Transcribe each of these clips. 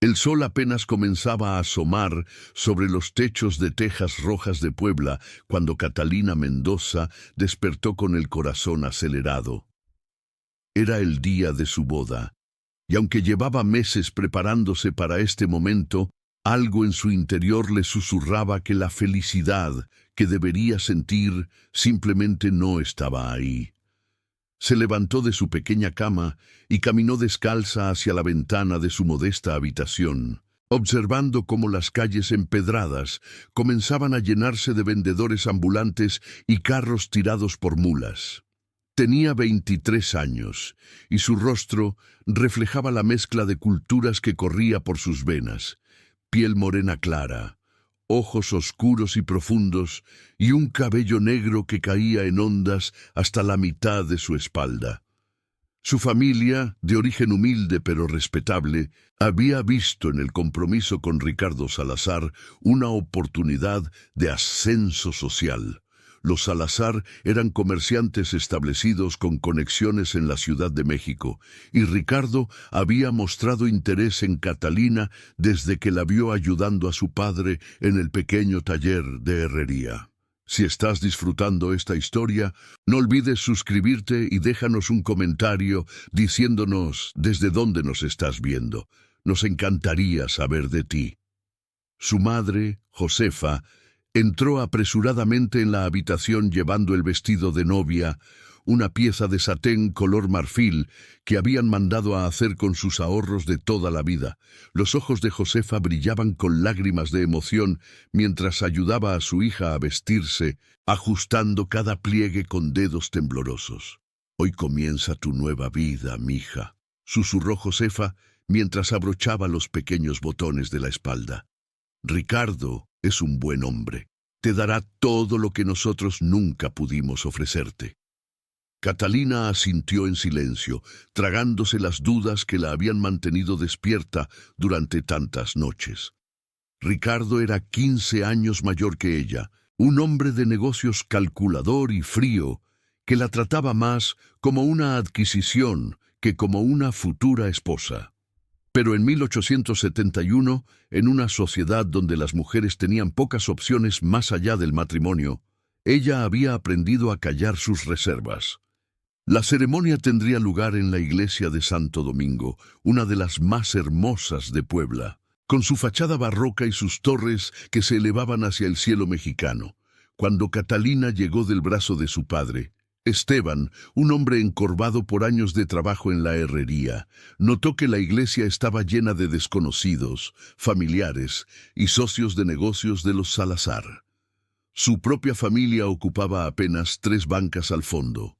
El sol apenas comenzaba a asomar sobre los techos de tejas rojas de Puebla cuando Catalina Mendoza despertó con el corazón acelerado. Era el día de su boda, y aunque llevaba meses preparándose para este momento, algo en su interior le susurraba que la felicidad que debería sentir simplemente no estaba ahí. Se levantó de su pequeña cama y caminó descalza hacia la ventana de su modesta habitación, observando cómo las calles empedradas comenzaban a llenarse de vendedores ambulantes y carros tirados por mulas. Tenía 23 años y su rostro reflejaba la mezcla de culturas que corría por sus venas: piel morena clara, ojos oscuros y profundos, y un cabello negro que caía en ondas hasta la mitad de su espalda. Su familia, de origen humilde pero respetable, había visto en el compromiso con Ricardo Salazar una oportunidad de ascenso social. Los Salazar eran comerciantes establecidos con conexiones en la Ciudad de México, y Ricardo había mostrado interés en Catalina desde que la vio ayudando a su padre en el pequeño taller de herrería. Si estás disfrutando esta historia, no olvides suscribirte y déjanos un comentario diciéndonos desde dónde nos estás viendo. Nos encantaría saber de ti. Su madre, Josefa, entró apresuradamente en la habitación llevando el vestido de novia, una pieza de satén color marfil que habían mandado a hacer con sus ahorros de toda la vida. Los ojos de Josefa brillaban con lágrimas de emoción mientras ayudaba a su hija a vestirse, ajustando cada pliegue con dedos temblorosos. «Hoy comienza tu nueva vida, mija», susurró Josefa mientras abrochaba los pequeños botones de la espalda. «Ricardo es un buen hombre. Te dará todo lo que nosotros nunca pudimos ofrecerte». Catalina asintió en silencio, tragándose las dudas que la habían mantenido despierta durante tantas noches. Ricardo era 15 años mayor que ella, un hombre de negocios calculador y frío, que la trataba más como una adquisición que como una futura esposa. Pero en 1871, en una sociedad donde las mujeres tenían pocas opciones más allá del matrimonio, ella había aprendido a callar sus reservas. La ceremonia tendría lugar en la iglesia de Santo Domingo, una de las más hermosas de Puebla, con su fachada barroca y sus torres que se elevaban hacia el cielo mexicano. Cuando Catalina llegó del brazo de su padre, Esteban, un hombre encorvado por años de trabajo en la herrería, notó que la iglesia estaba llena de desconocidos, familiares y socios de negocios de los Salazar. Su propia familia ocupaba apenas 3 bancas al fondo.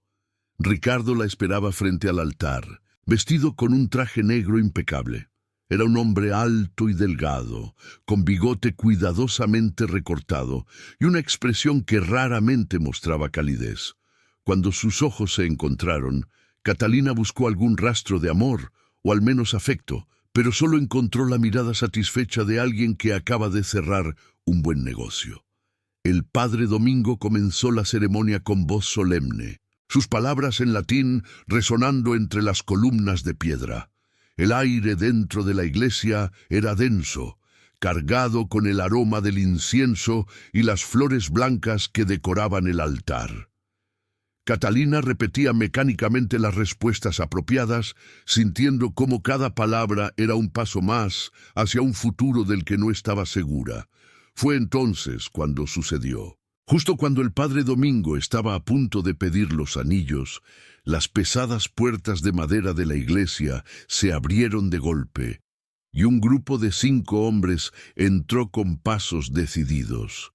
Ricardo la esperaba frente al altar, vestido con un traje negro impecable. Era un hombre alto y delgado, con bigote cuidadosamente recortado y una expresión que raramente mostraba calidez. Cuando sus ojos se encontraron, Catalina buscó algún rastro de amor, o al menos afecto, pero solo encontró la mirada satisfecha de alguien que acaba de cerrar un buen negocio. El padre Domingo comenzó la ceremonia con voz solemne, sus palabras en latín resonando entre las columnas de piedra. El aire dentro de la iglesia era denso, cargado con el aroma del incienso y las flores blancas que decoraban el altar. Catalina repetía mecánicamente las respuestas apropiadas, sintiendo cómo cada palabra era un paso más hacia un futuro del que no estaba segura. Fue entonces cuando sucedió. Justo cuando el padre Domingo estaba a punto de pedir los anillos, las pesadas puertas de madera de la iglesia se abrieron de golpe, y un grupo de 5 hombres entró con pasos decididos.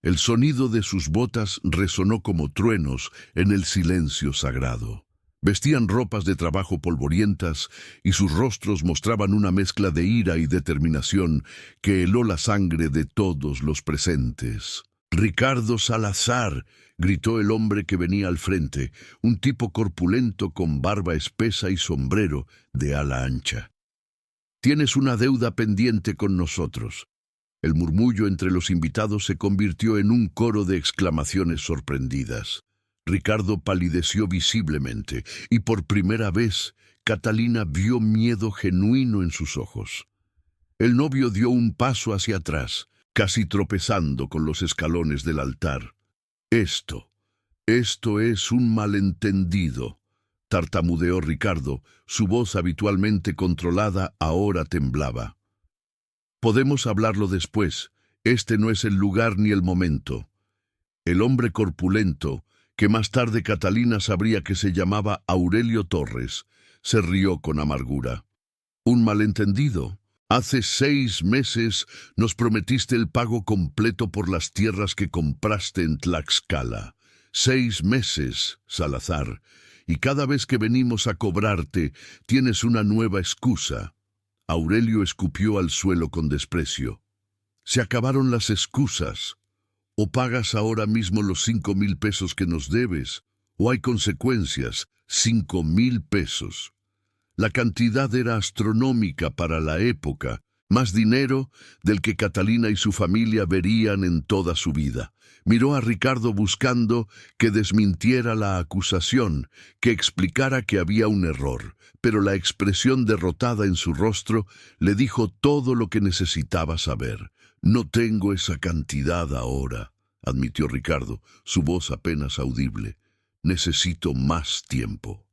El sonido de sus botas resonó como truenos en el silencio sagrado. Vestían ropas de trabajo polvorientas y sus rostros mostraban una mezcla de ira y determinación que heló la sangre de todos los presentes. «Ricardo Salazar», gritó el hombre que venía al frente, un tipo corpulento con barba espesa y sombrero de ala ancha. «Tienes una deuda pendiente con nosotros». El murmullo entre los invitados se convirtió en un coro de exclamaciones sorprendidas. Ricardo palideció visiblemente, y por primera vez Catalina vio miedo genuino en sus ojos. El novio dio un paso hacia atrás, casi tropezando con los escalones del altar. Esto es un malentendido, tartamudeó Ricardo. Su voz habitualmente controlada ahora temblaba. Podemos hablarlo después. Este no es el lugar ni el momento. El hombre corpulento, que más tarde Catalina sabría que se llamaba Aurelio Torres, se rió con amargura. ¿Un malentendido? Hace 6 meses nos prometiste el pago completo por las tierras que compraste en Tlaxcala. 6 meses, Salazar, y cada vez que venimos a cobrarte tienes una nueva excusa. Aurelio escupió al suelo con desprecio. Se acabaron las excusas. O pagas ahora mismo los 5,000 pesos que nos debes, o hay consecuencias. 5,000 pesos. La cantidad era astronómica para la época, más dinero del que Catalina y su familia verían en toda su vida. Miró a Ricardo buscando que desmintiera la acusación, que explicara que había un error, pero la expresión derrotada en su rostro le dijo todo lo que necesitaba saber. «No tengo esa cantidad ahora», admitió Ricardo, su voz apenas audible. «Necesito más tiempo».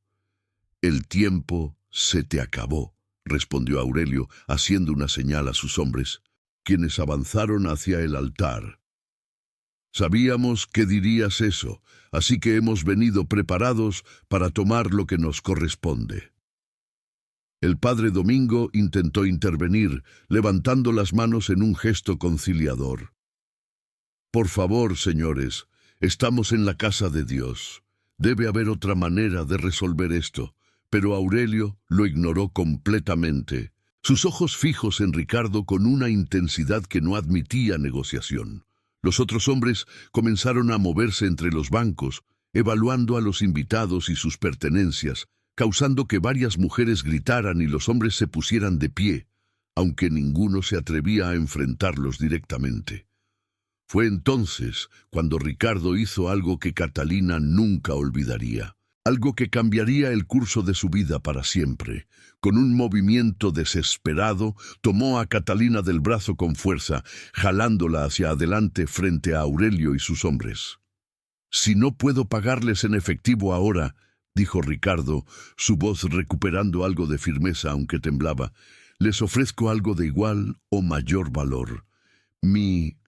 «El tiempo se te acabó», respondió Aurelio, haciendo una señal a sus hombres, quienes avanzaron hacia el altar. «Sabíamos que dirías eso, así que hemos venido preparados para tomar lo que nos corresponde». El padre Domingo intentó intervenir, levantando las manos en un gesto conciliador. «Por favor, señores, estamos en la casa de Dios. Debe haber otra manera de resolver esto». Pero Aurelio lo ignoró completamente, sus ojos fijos en Ricardo con una intensidad que no admitía negociación. Los otros hombres comenzaron a moverse entre los bancos, evaluando a los invitados y sus pertenencias, causando que varias mujeres gritaran y los hombres se pusieran de pie, aunque ninguno se atrevía a enfrentarlos directamente. Fue entonces cuando Ricardo hizo algo que Catalina nunca olvidaría. Algo que cambiaría el curso de su vida para siempre. Con un movimiento desesperado, tomó a Catalina del brazo con fuerza, jalándola hacia adelante frente a Aurelio y sus hombres. «Si no puedo pagarles en efectivo ahora», dijo Ricardo, su voz recuperando algo de firmeza aunque temblaba, «les ofrezco algo de igual o mayor valor. Mi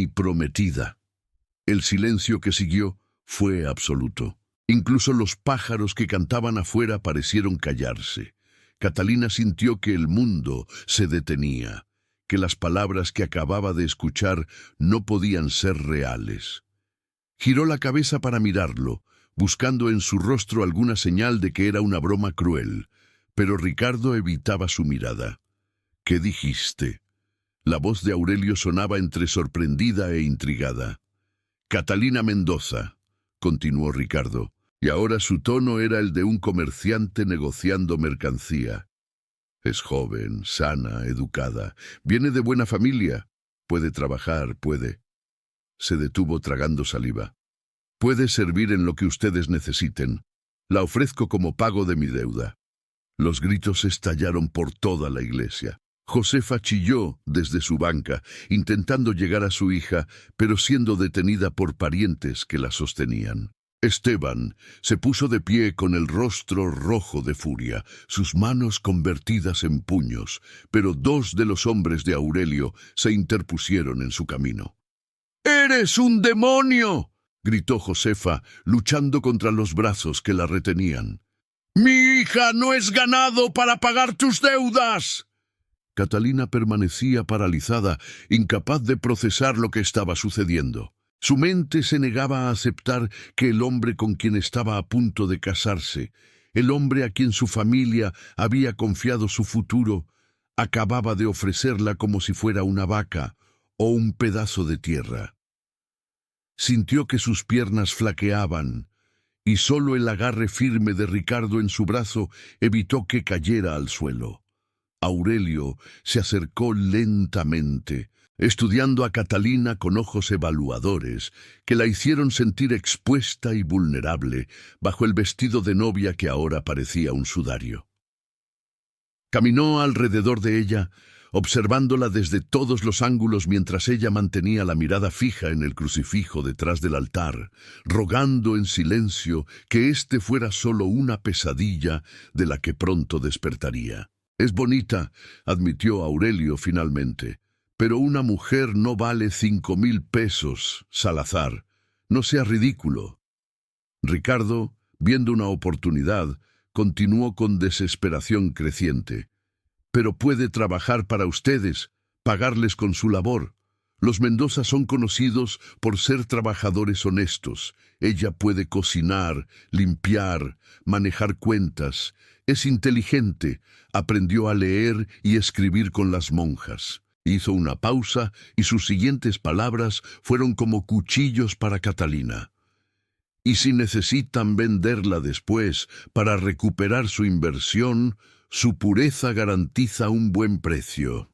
prometida». El silencio que siguió fue absoluto. Incluso los pájaros que cantaban afuera parecieron callarse. Catalina sintió que el mundo se detenía, que las palabras que acababa de escuchar no podían ser reales. Giró la cabeza para mirarlo, buscando en su rostro alguna señal de que era una broma cruel, pero Ricardo evitaba su mirada. «¿Qué dijiste?» La voz de Aurelio sonaba entre sorprendida e intrigada. «Catalina Mendoza», continuó Ricardo, y ahora su tono era el de un comerciante negociando mercancía. «Es joven, sana, educada, viene de buena familia, puede trabajar, puede...» Se detuvo tragando saliva. «Puede servir en lo que ustedes necesiten. La ofrezco como pago de mi deuda». Los gritos estallaron por toda la iglesia. Josefa chilló desde su banca, intentando llegar a su hija, pero siendo detenida por parientes que la sostenían. Esteban se puso de pie con el rostro rojo de furia, sus manos convertidas en puños, pero 2 de los hombres de Aurelio se interpusieron en su camino. «¡Eres un demonio!», gritó Josefa, luchando contra los brazos que la retenían. «¡Mi hija no es ganado para pagar tus deudas!». Catalina permanecía paralizada, incapaz de procesar lo que estaba sucediendo. Su mente se negaba a aceptar que el hombre con quien estaba a punto de casarse, el hombre a quien su familia había confiado su futuro, acababa de ofrecerla como si fuera una vaca o un pedazo de tierra. Sintió que sus piernas flaqueaban, y solo el agarre firme de Ricardo en su brazo evitó que cayera al suelo. Aurelio se acercó lentamente, estudiando a Catalina con ojos evaluadores que la hicieron sentir expuesta y vulnerable bajo el vestido de novia que ahora parecía un sudario. Caminó alrededor de ella, observándola desde todos los ángulos mientras ella mantenía la mirada fija en el crucifijo detrás del altar, rogando en silencio que éste fuera solo una pesadilla de la que pronto despertaría. «Es bonita», admitió Aurelio finalmente, «pero una mujer no vale 5.000 pesos, Salazar. No sea ridículo». Ricardo, viendo una oportunidad, continuó con desesperación creciente. «Pero puede trabajar para ustedes, pagarles con su labor. Los Mendoza son conocidos por ser trabajadores honestos. Ella puede cocinar, limpiar, manejar cuentas. Es inteligente, aprendió a leer y escribir con las monjas». Hizo una pausa y sus siguientes palabras fueron como cuchillos para Catalina. «Y si necesitan venderla después para recuperar su inversión, su pureza garantiza un buen precio».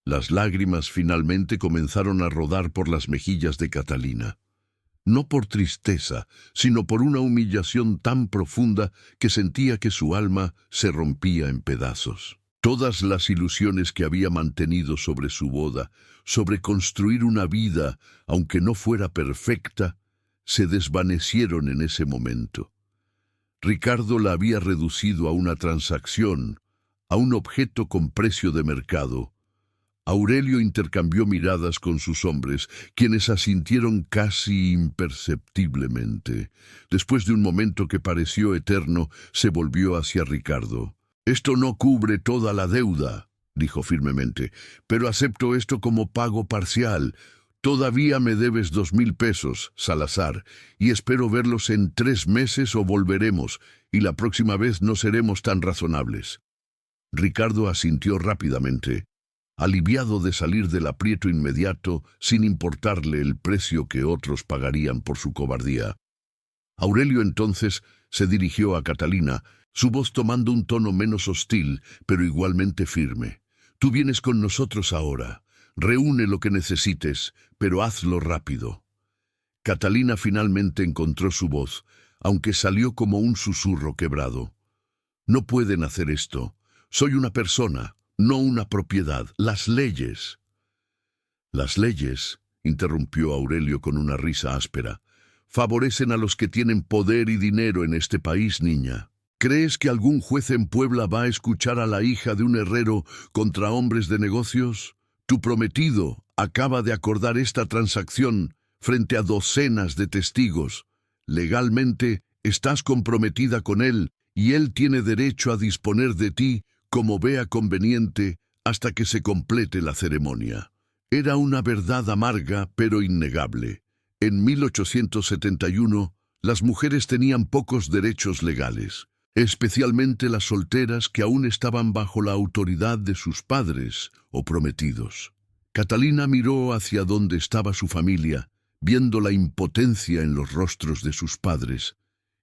Las lágrimas finalmente comenzaron a rodar por las mejillas de Catalina. No por tristeza, sino por una humillación tan profunda que sentía que su alma se rompía en pedazos. Todas las ilusiones que había mantenido sobre su boda, sobre construir una vida, aunque no fuera perfecta, se desvanecieron en ese momento. Ricardo la había reducido a una transacción, a un objeto con precio de mercado. Aurelio intercambió miradas con sus hombres, quienes asintieron casi imperceptiblemente. Después de un momento que pareció eterno, se volvió hacia Ricardo. «Esto no cubre toda la deuda», dijo firmemente, «pero acepto esto como pago parcial. Todavía me debes 2.000 pesos, Salazar, y espero verlos en 3 meses o volveremos, y la próxima vez no seremos tan razonables». Ricardo asintió rápidamente, aliviado de salir del aprieto inmediato sin importarle el precio que otros pagarían por su cobardía. Aurelio entonces se dirigió a Catalina, su voz tomando un tono menos hostil, pero igualmente firme. «Tú vienes con nosotros ahora. Reúne lo que necesites, pero hazlo rápido». Catalina finalmente encontró su voz, aunque salió como un susurro quebrado. «No pueden hacer esto. Soy una persona, no una propiedad. Las leyes». «Las leyes», interrumpió Aurelio con una risa áspera, «favorecen a los que tienen poder y dinero en este país, niña. ¿Crees que algún juez en Puebla va a escuchar a la hija de un herrero contra hombres de negocios? Tu prometido acaba de acordar esta transacción frente a docenas de testigos. Legalmente estás comprometida con él y él tiene derecho a disponer de ti como vea conveniente hasta que se complete la ceremonia». Era una verdad amarga pero innegable. En 1871, las mujeres tenían pocos derechos legales, especialmente las solteras que aún estaban bajo la autoridad de sus padres o prometidos. Catalina miró hacia donde estaba su familia, viendo la impotencia en los rostros de sus padres,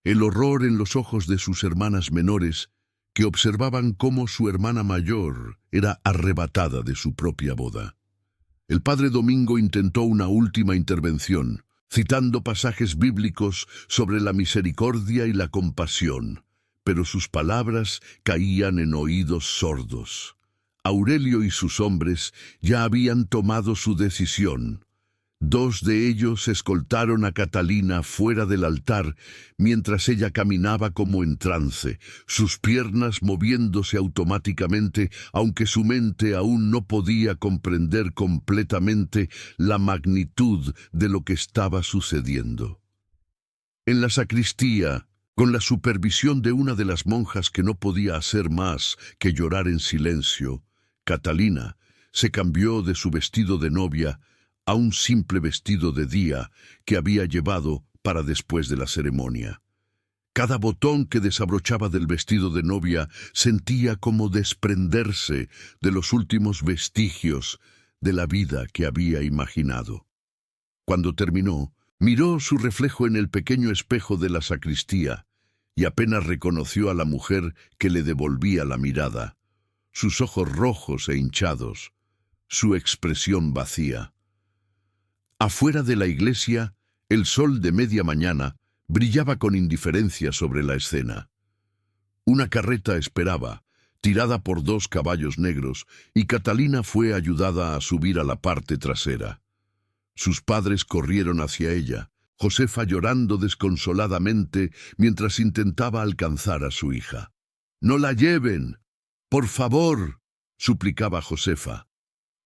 el horror en los ojos de sus hermanas menores, que observaban cómo su hermana mayor era arrebatada de su propia boda. El padre Domingo intentó una última intervención, citando pasajes bíblicos sobre la misericordia y la compasión, pero sus palabras caían en oídos sordos. Aurelio y sus hombres ya habían tomado su decisión. 2 de ellos escoltaron a Catalina fuera del altar mientras ella caminaba como en trance, sus piernas moviéndose automáticamente, aunque su mente aún no podía comprender completamente la magnitud de lo que estaba sucediendo. En la sacristía, con la supervisión de una de las monjas que no podía hacer más que llorar en silencio, Catalina se cambió de su vestido de novia a un simple vestido de día que había llevado para después de la ceremonia. Cada botón que desabrochaba del vestido de novia sentía como desprenderse de los últimos vestigios de la vida que había imaginado. Cuando terminó, miró su reflejo en el pequeño espejo de la sacristía y apenas reconoció a la mujer que le devolvía la mirada, sus ojos rojos e hinchados, su expresión vacía. Afuera de la iglesia, el sol de media mañana brillaba con indiferencia sobre la escena. Una carreta esperaba, tirada por 2 caballos negros, y Catalina fue ayudada a subir a la parte trasera. Sus padres corrieron hacia ella, Josefa llorando desconsoladamente mientras intentaba alcanzar a su hija. «¡No la lleven! ¡Por favor!», suplicaba Josefa.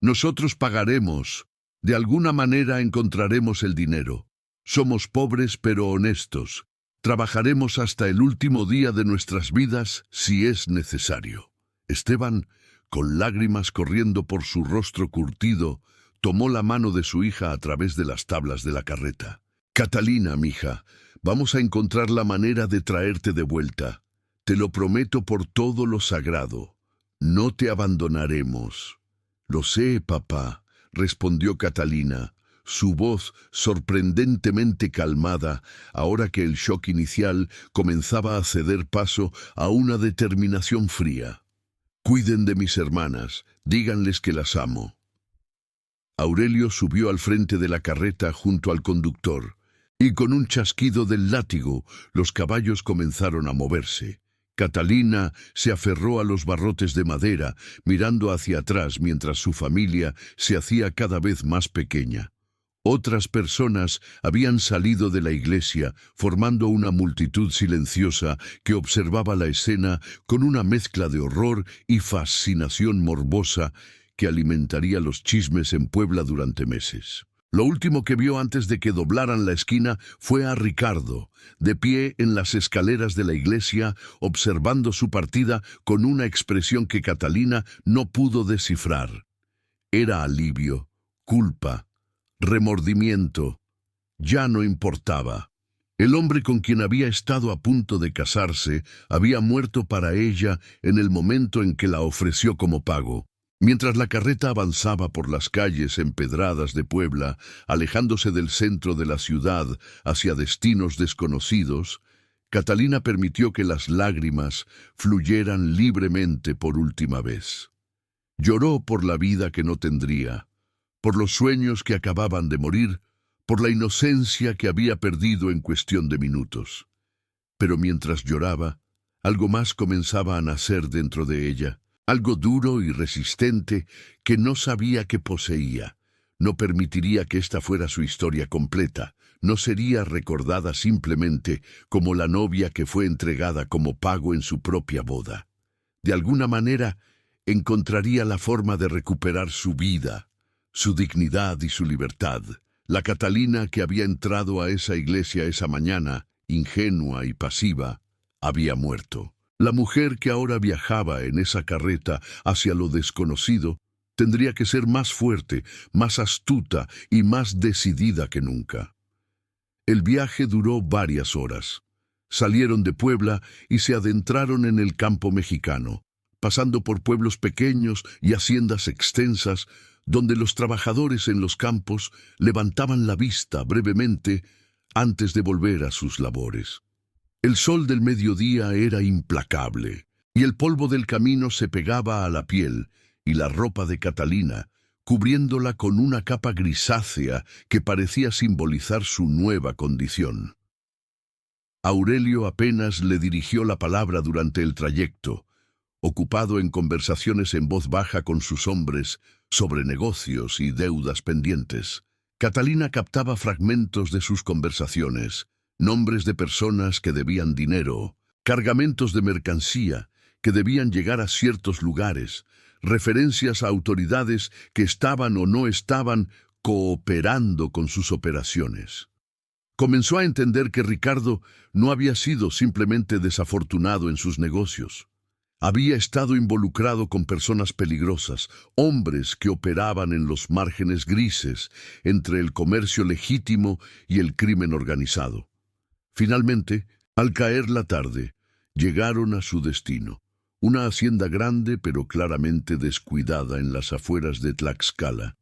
«Nosotros pagaremos. De alguna manera encontraremos el dinero. Somos pobres pero honestos. Trabajaremos hasta el último día de nuestras vidas si es necesario». Esteban, con lágrimas corriendo por su rostro curtido, tomó la mano de su hija a través de las tablas de la carreta. «Catalina, mija, vamos a encontrar la manera de traerte de vuelta. Te lo prometo por todo lo sagrado. No te abandonaremos». «Lo sé, papá», respondió Catalina, su voz sorprendentemente calmada, ahora que el shock inicial comenzaba a ceder paso a una determinación fría. «Cuiden de mis hermanas, díganles que las amo». Aurelio subió al frente de la carreta junto al conductor, y con un chasquido del látigo, los caballos comenzaron a moverse. Catalina se aferró a los barrotes de madera, mirando hacia atrás mientras su familia se hacía cada vez más pequeña. Otras personas habían salido de la iglesia, formando una multitud silenciosa que observaba la escena con una mezcla de horror y fascinación morbosa que alimentaría los chismes en Puebla durante meses. Lo último que vio antes de que doblaran la esquina fue a Ricardo, de pie en las escaleras de la iglesia, observando su partida con una expresión que Catalina no pudo descifrar. Era alivio, culpa, remordimiento. Ya no importaba. El hombre con quien había estado a punto de casarse había muerto para ella en el momento en que la ofreció como pago. Mientras la carreta avanzaba por las calles empedradas de Puebla, alejándose del centro de la ciudad hacia destinos desconocidos, Catalina permitió que las lágrimas fluyeran libremente por última vez. Lloró por la vida que no tendría, por los sueños que acababan de morir, por la inocencia que había perdido en cuestión de minutos. Pero mientras lloraba, algo más comenzaba a nacer dentro de ella. Algo duro y resistente que no sabía que poseía. No permitiría que esta fuera su historia completa. No sería recordada simplemente como la novia que fue entregada como pago en su propia boda. De alguna manera, encontraría la forma de recuperar su vida, su dignidad y su libertad. La Catalina que había entrado a esa iglesia esa mañana, ingenua y pasiva, había muerto. La mujer que ahora viajaba en esa carreta hacia lo desconocido tendría que ser más fuerte, más astuta y más decidida que nunca. El viaje duró varias horas. Salieron de Puebla y se adentraron en el campo mexicano, pasando por pueblos pequeños y haciendas extensas, donde los trabajadores en los campos levantaban la vista brevemente antes de volver a sus labores. El sol del mediodía era implacable, y el polvo del camino se pegaba a la piel y la ropa de Catalina, cubriéndola con una capa grisácea que parecía simbolizar su nueva condición. Aurelio apenas le dirigió la palabra durante el trayecto, ocupado en conversaciones en voz baja con sus hombres sobre negocios y deudas pendientes. Catalina captaba fragmentos de sus conversaciones, nombres de personas que debían dinero, cargamentos de mercancía que debían llegar a ciertos lugares, referencias a autoridades que estaban o no estaban cooperando con sus operaciones. Comenzó a entender que Ricardo no había sido simplemente desafortunado en sus negocios. Había estado involucrado con personas peligrosas, hombres que operaban en los márgenes grises entre el comercio legítimo y el crimen organizado. Finalmente, al caer la tarde, llegaron a su destino, una hacienda grande pero claramente descuidada en las afueras de Tlaxcala.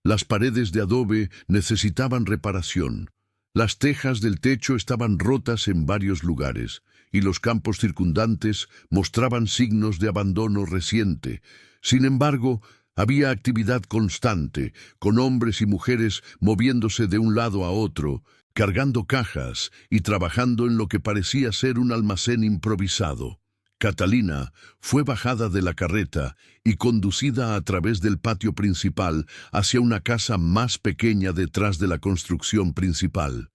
Las paredes de adobe necesitaban reparación, las tejas del techo estaban rotas en varios lugares, y los campos circundantes mostraban signos de abandono reciente. Sin embargo, había actividad constante, con hombres y mujeres moviéndose de un lado a otro, cargando cajas y trabajando en lo que parecía ser un almacén improvisado. Catalina fue bajada de la carreta y conducida a través del patio principal hacia una casa más pequeña detrás de la construcción principal.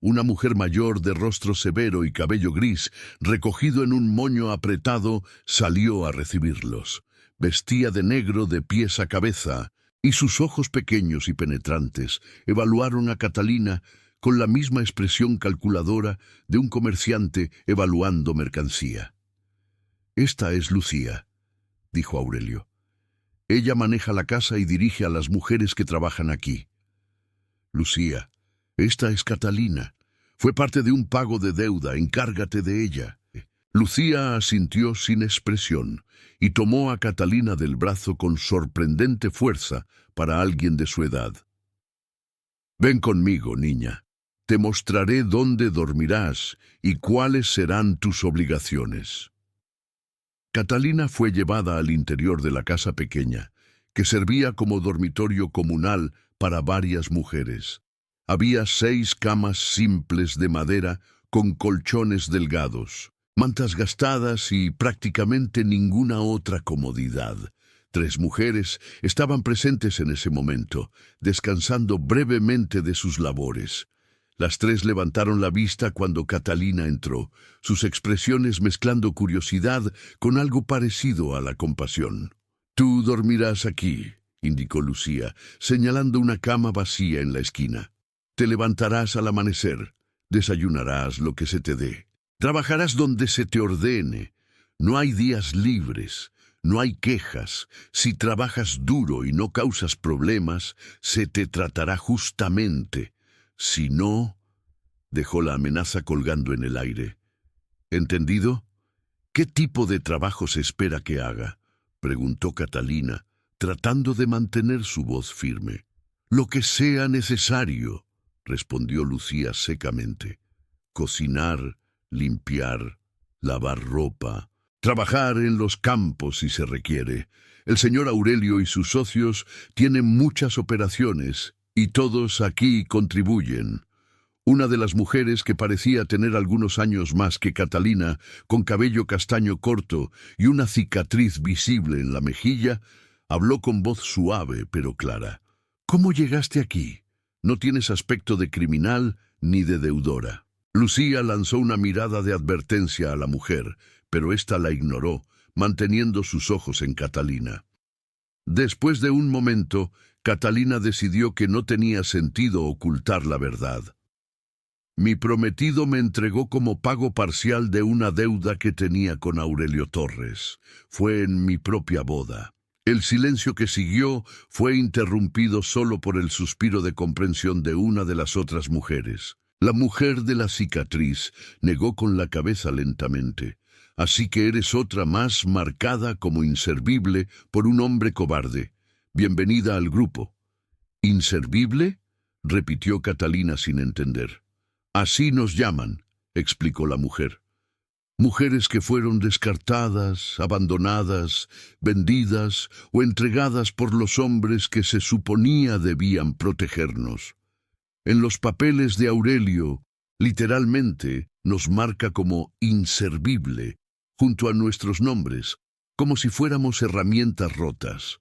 Una mujer mayor de rostro severo y cabello gris, recogido en un moño apretado, salió a recibirlos. Vestía de negro de pies a cabeza, y sus ojos pequeños y penetrantes evaluaron a Catalina con la misma expresión calculadora de un comerciante evaluando mercancía. «Esta es Lucía», dijo Aurelio. «Ella maneja la casa y dirige a las mujeres que trabajan aquí». «Lucía, esta es Catalina. Fue parte de un pago de deuda, encárgate de ella». Lucía asintió sin expresión y tomó a Catalina del brazo con sorprendente fuerza para alguien de su edad. «Ven conmigo, niña. Te mostraré dónde dormirás y cuáles serán tus obligaciones». Catalina fue llevada al interior de la casa pequeña, que servía como dormitorio comunal para varias mujeres. Había 6 camas simples de madera con colchones delgados, mantas gastadas y prácticamente ninguna otra comodidad. 3 mujeres estaban presentes en ese momento, descansando brevemente de sus labores. Las 3 levantaron la vista cuando Catalina entró, sus expresiones mezclando curiosidad con algo parecido a la compasión. «Tú dormirás aquí», indicó Lucía, señalando una cama vacía en la esquina. «Te levantarás al amanecer, desayunarás lo que se te dé. Trabajarás donde se te ordene. No hay días libres, no hay quejas. Si trabajas duro y no causas problemas, se te tratará justamente. Si no...» Dejó la amenaza colgando en el aire. «¿Entendido? ¿Qué tipo de trabajo se espera que haga?», preguntó Catalina, tratando de mantener su voz firme. «Lo que sea necesario», respondió Lucía secamente. «Cocinar, limpiar, lavar ropa, trabajar en los campos si se requiere. El señor Aurelio y sus socios tienen muchas operaciones y todos aquí contribuyen». Una de las mujeres, que parecía tener algunos años más que Catalina, con cabello castaño corto y una cicatriz visible en la mejilla, habló con voz suave pero clara. «¿Cómo llegaste aquí? No tienes aspecto de criminal ni de deudora». Lucía lanzó una mirada de advertencia a la mujer, pero ésta la ignoró, manteniendo sus ojos en Catalina. Después de un momento, Catalina decidió que no tenía sentido ocultar la verdad. «Mi prometido me entregó como pago parcial de una deuda que tenía con Aurelio Torres. Fue en mi propia boda». El silencio que siguió fue interrumpido solo por el suspiro de comprensión de una de las otras mujeres. La mujer de la cicatriz negó con la cabeza lentamente. «Así que eres otra más marcada como inservible por un hombre cobarde. Bienvenida al grupo». «¿Inservible?», repitió Catalina sin entender. «Así nos llaman», explicó la mujer. «Mujeres que fueron descartadas, abandonadas, vendidas o entregadas por los hombres que se suponía debían protegernos. En los papeles de Aurelio, literalmente, nos marca como inservible, junto a nuestros nombres, como si fuéramos herramientas rotas.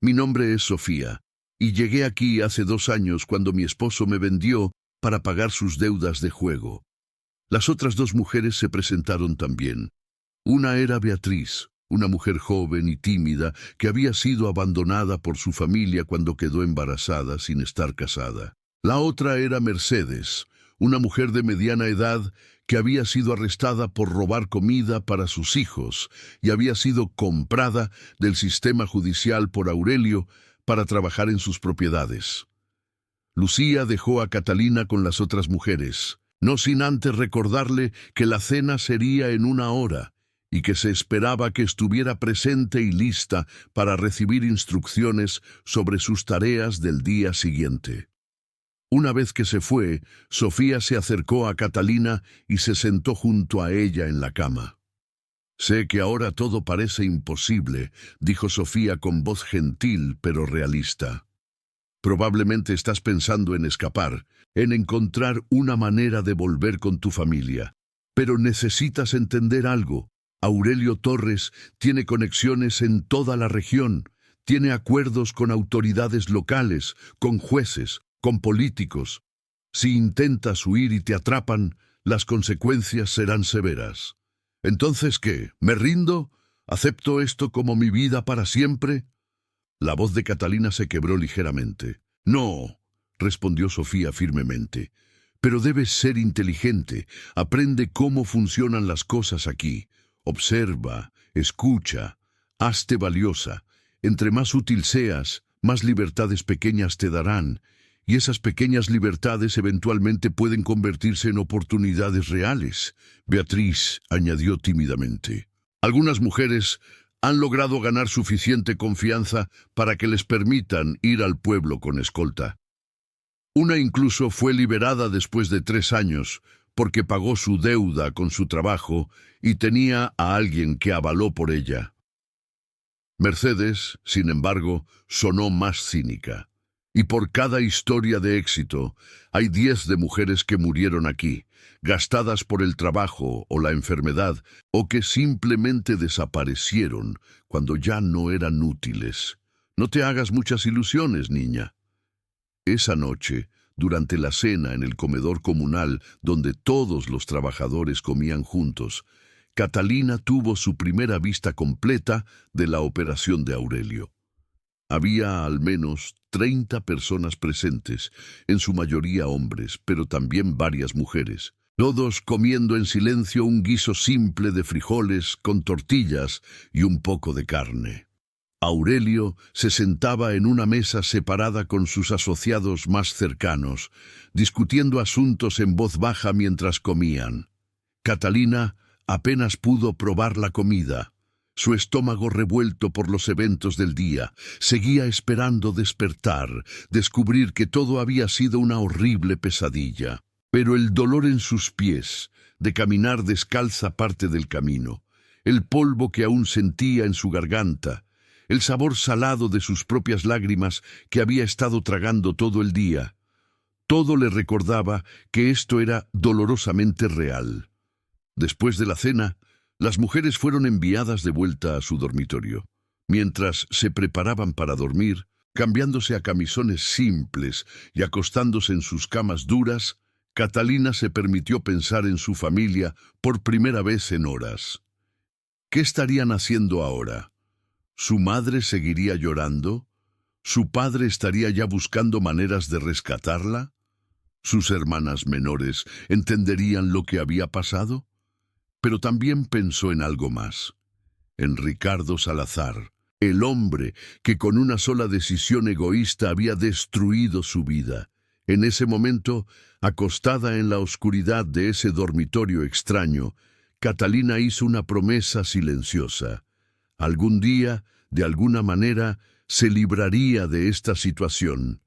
Mi nombre es Sofía, y llegué aquí hace 2 años cuando mi esposo me vendió para pagar sus deudas de juego». Las otras 2 mujeres se presentaron también. Una era Beatriz, una mujer joven y tímida que había sido abandonada por su familia cuando quedó embarazada sin estar casada. La otra era Mercedes, una mujer de mediana edad que había sido arrestada por robar comida para sus hijos y había sido comprada del sistema judicial por Aurelio para trabajar en sus propiedades. Lucía dejó a Catalina con las otras mujeres, no sin antes recordarle que la cena sería en 1 hora y que se esperaba que estuviera presente y lista para recibir instrucciones sobre sus tareas del día siguiente. Una vez que se fue, Sofía se acercó a Catalina y se sentó junto a ella en la cama. «Sé que ahora todo parece imposible», dijo Sofía con voz gentil pero realista. «Probablemente estás pensando en escapar, en encontrar una manera de volver con tu familia. Pero necesitas entender algo. Aurelio Torres tiene conexiones en toda la región, tiene acuerdos con autoridades locales, con jueces, con políticos. Si intentas huir y te atrapan, las consecuencias serán severas. ¿Entonces qué? ¿Me rindo? ¿Acepto esto como mi vida para siempre? La voz de Catalina se quebró ligeramente. No, respondió Sofía firmemente. Pero debes ser inteligente. Aprende cómo funcionan las cosas aquí. Observa, escucha, hazte valiosa. Entre más útil seas, más libertades pequeñas te darán. Y esas pequeñas libertades eventualmente pueden convertirse en oportunidades reales. Beatriz añadió tímidamente. Algunas mujeres han logrado ganar suficiente confianza para que les permitan ir al pueblo con escolta. Una incluso fue liberada después de 3 años porque pagó su deuda con su trabajo y tenía a alguien que avaló por ella. Mercedes, sin embargo, sonó más cínica. Y por cada historia de éxito, hay 10 de mujeres que murieron aquí, gastadas por el trabajo o la enfermedad, o que simplemente desaparecieron cuando ya no eran útiles. No te hagas muchas ilusiones, niña. Esa noche, durante la cena en el comedor comunal donde todos los trabajadores comían juntos, Catalina tuvo su primera vista completa de la operación de Aurelio. Había al menos 30 personas presentes, en su mayoría hombres, pero también varias mujeres, todos comiendo en silencio un guiso simple de frijoles con tortillas y un poco de carne. Aurelio se sentaba en una mesa separada con sus asociados más cercanos, discutiendo asuntos en voz baja mientras comían. Catalina apenas pudo probar la comida. Su estómago revuelto por los eventos del día, seguía esperando despertar, descubrir que todo había sido una horrible pesadilla. Pero el dolor en sus pies, de caminar descalza parte del camino, el polvo que aún sentía en su garganta, el sabor salado de sus propias lágrimas que había estado tragando todo el día, todo le recordaba que esto era dolorosamente real. Después de la cena, las mujeres fueron enviadas de vuelta a su dormitorio. Mientras se preparaban para dormir, cambiándose a camisones simples y acostándose en sus camas duras, Catalina se permitió pensar en su familia por primera vez en horas. ¿Qué estarían haciendo ahora? ¿Su madre seguiría llorando? ¿Su padre estaría ya buscando maneras de rescatarla? ¿Sus hermanas menores entenderían lo que había pasado? Pero también pensó en algo más, en Ricardo Salazar, el hombre que con una sola decisión egoísta había destruido su vida. En ese momento, acostada en la oscuridad de ese dormitorio extraño, Catalina hizo una promesa silenciosa. Algún día, de alguna manera, se libraría de esta situación,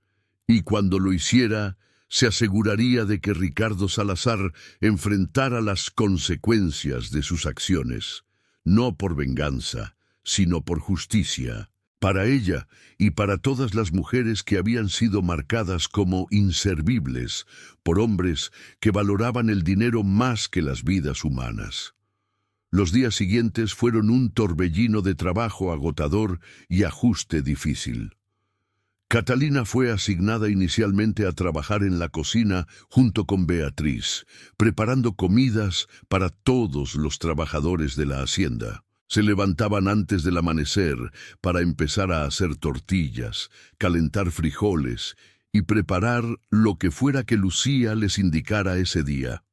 y cuando lo hiciera, se aseguraría de que Ricardo Salazar enfrentara las consecuencias de sus acciones, no por venganza, sino por justicia, para ella y para todas las mujeres que habían sido marcadas como inservibles por hombres que valoraban el dinero más que las vidas humanas. Los días siguientes fueron un torbellino de trabajo agotador y ajuste difícil. Catalina fue asignada inicialmente a trabajar en la cocina junto con Beatriz, preparando comidas para todos los trabajadores de la hacienda. Se levantaban antes del amanecer para empezar a hacer tortillas, calentar frijoles y preparar lo que fuera que Lucía les indicara ese día.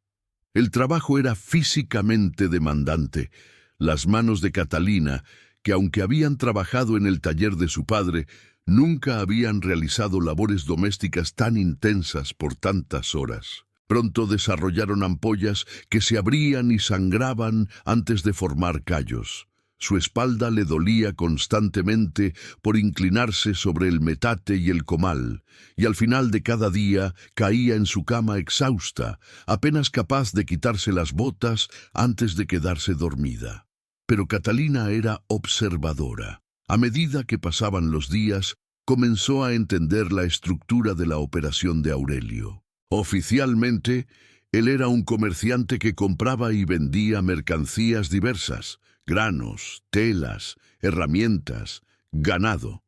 El trabajo era físicamente demandante. Las manos de Catalina, que aunque habían trabajado en el taller de su padre, nunca habían realizado labores domésticas tan intensas por tantas horas. Pronto desarrollaron ampollas que se abrían y sangraban antes de formar callos. Su espalda le dolía constantemente por inclinarse sobre el metate y el comal, y al final de cada día caía en su cama exhausta, apenas capaz de quitarse las botas antes de quedarse dormida. Pero Catalina era observadora. A medida que pasaban los días, comenzó a entender la estructura de la operación de Aurelio. Oficialmente, Él era un comerciante que compraba y vendía mercancías diversas, granos, telas, herramientas, ganado.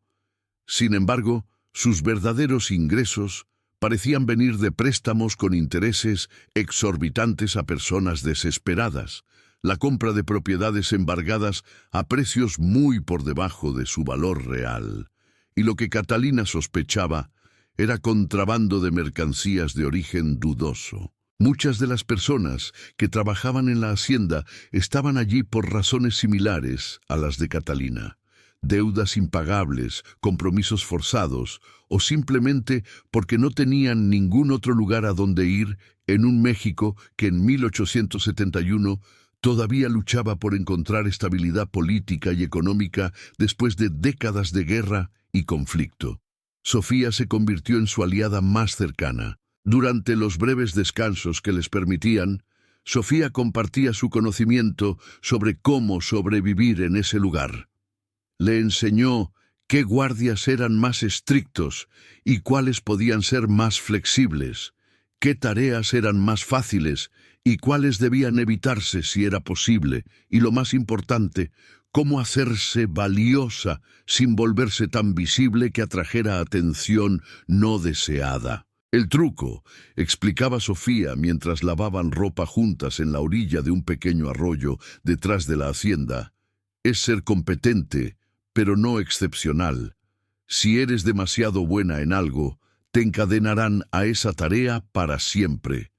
Sin embargo, sus verdaderos ingresos parecían venir de préstamos con intereses exorbitantes a personas desesperadas, la compra de propiedades embargadas a precios muy por debajo de su valor real. Y lo que Catalina sospechaba era contrabando de mercancías de origen dudoso. Muchas de las personas que trabajaban en la hacienda estaban allí por razones similares a las de Catalina: deudas impagables, compromisos forzados, o simplemente porque no tenían ningún otro lugar a donde ir en un México que en 1871 todavía luchaba por encontrar estabilidad política y económica después de décadas de guerra y conflicto. Sofía se convirtió en su aliada más cercana. Durante los breves descansos que les permitían, Sofía compartía su conocimiento sobre cómo sobrevivir en ese lugar. Le enseñó qué guardias eran más estrictos y cuáles podían ser más flexibles, qué tareas eran más fáciles y cuáles debían evitarse si era posible, y lo más importante, cómo hacerse valiosa sin volverse tan visible que atrajera atención no deseada. El truco, explicaba Sofía mientras lavaban ropa juntas en la orilla de un pequeño arroyo detrás de la hacienda, es ser competente, pero no excepcional. Si eres demasiado buena en algo, te encadenarán a esa tarea para siempre.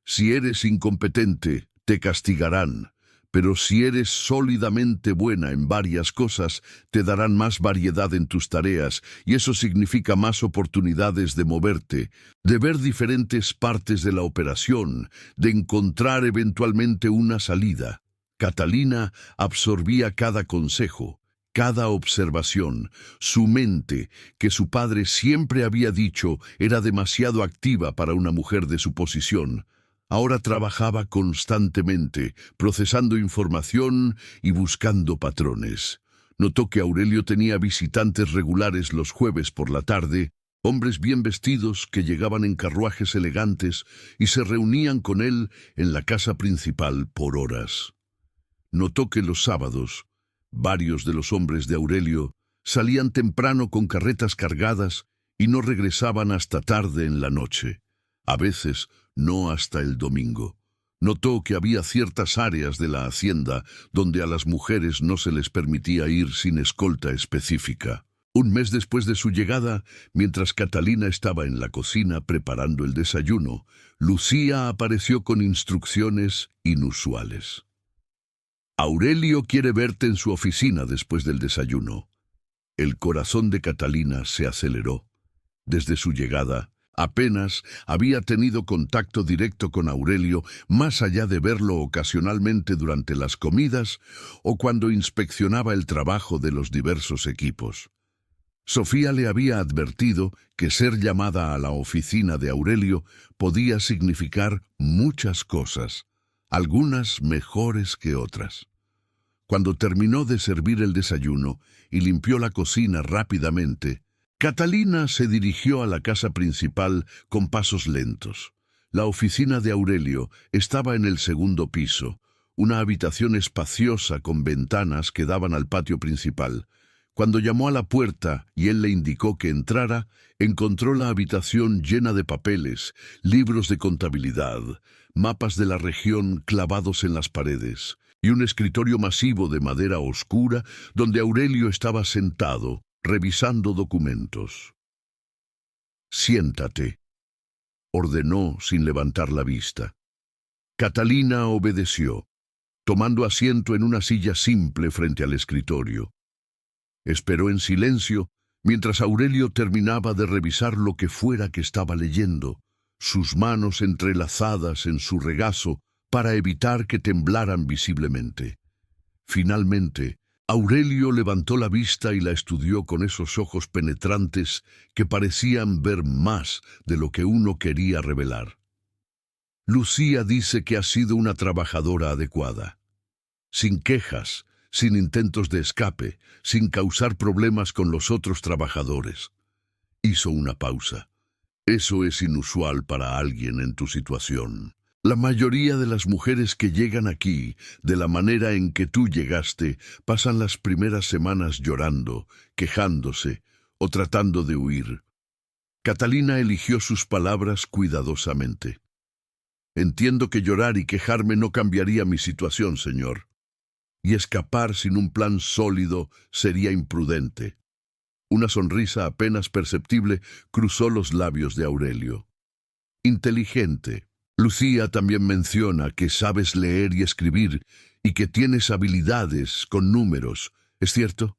Si eres incompetente, te castigarán. Pero si eres sólidamente buena en varias cosas, te darán más variedad en tus tareas, y eso significa más oportunidades de moverte, de ver diferentes partes de la operación, de encontrar eventualmente una salida. Catalina absorbía cada consejo, cada observación. Su mente, que su padre siempre había dicho era demasiado activa para una mujer de su posición, ahora trabajaba constantemente, procesando información y buscando patrones. Notó que Aurelio tenía visitantes regulares los jueves por la tarde, hombres bien vestidos que llegaban en carruajes elegantes y se reunían con él en la casa principal por horas. Notó que los sábados, varios de los hombres de Aurelio salían temprano con carretas cargadas y no regresaban hasta tarde en la noche. A veces, no hasta el domingo. Notó que había ciertas áreas de la hacienda donde a las mujeres no se les permitía ir sin escolta específica. Un mes después de su llegada, mientras Catalina estaba en la cocina preparando el desayuno, Lucía apareció con instrucciones inusuales. Aurelio quiere verte en su oficina después del desayuno. El corazón de Catalina se aceleró. Desde su llegada, apenas había tenido contacto directo con Aurelio, más allá de verlo ocasionalmente durante las comidas o cuando inspeccionaba el trabajo de los diversos equipos. Sofía le había advertido que ser llamada a la oficina de Aurelio podía significar muchas cosas, algunas mejores que otras. Cuando terminó de servir el desayuno y limpió la cocina rápidamente, Catalina se dirigió a la casa principal con pasos lentos. La oficina de Aurelio estaba en el segundo piso, una habitación espaciosa con ventanas que daban al patio principal. Cuando llamó a la puerta y él le indicó que entrara, encontró la habitación llena de papeles, libros de contabilidad, mapas de la región clavados en las paredes, y un escritorio masivo de madera oscura donde Aurelio estaba sentado, revisando documentos. «Siéntate», ordenó sin levantar la vista. Catalina obedeció, tomando asiento en una silla simple frente al escritorio. Esperó en silencio mientras Aurelio terminaba de revisar lo que fuera que estaba leyendo, sus manos entrelazadas en su regazo para evitar que temblaran visiblemente. Finalmente, Aurelio levantó la vista y la estudió con esos ojos penetrantes que parecían ver más de lo que uno quería revelar. «Lucía dice que has sido una trabajadora adecuada, sin quejas, sin intentos de escape, sin causar problemas con los otros trabajadores». Hizo una pausa. «Eso es inusual para alguien en tu situación». La mayoría de las mujeres que llegan aquí, de la manera en que tú llegaste, pasan las primeras semanas llorando, quejándose o tratando de huir. Catalina eligió sus palabras cuidadosamente. Entiendo que llorar y quejarme no cambiaría mi situación, señor. Y escapar sin un plan sólido sería imprudente. Una sonrisa apenas perceptible cruzó los labios de Aurelio. Inteligente. Lucía también menciona que sabes leer y escribir y que tienes habilidades con números, ¿es cierto?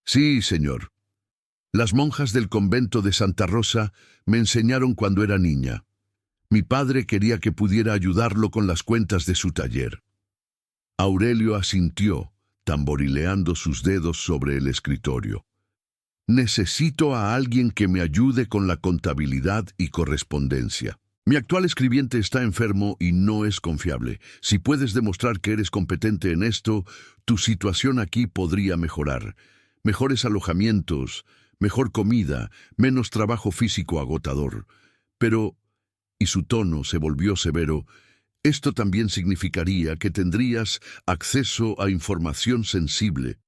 Sí, señor. Las monjas del convento de Santa Rosa me enseñaron cuando era niña. Mi padre quería que pudiera ayudarlo con las cuentas de su taller. Aurelio asintió, tamborileando sus dedos sobre el escritorio. Necesito a alguien que me ayude con la contabilidad y correspondencia. Mi actual escribiente está enfermo y no es confiable. Si puedes demostrar que eres competente en esto, tu situación aquí podría mejorar. Mejores alojamientos, mejor comida, menos trabajo físico agotador. Pero, y su tono se volvió severo, esto también significaría que tendrías acceso a información sensible.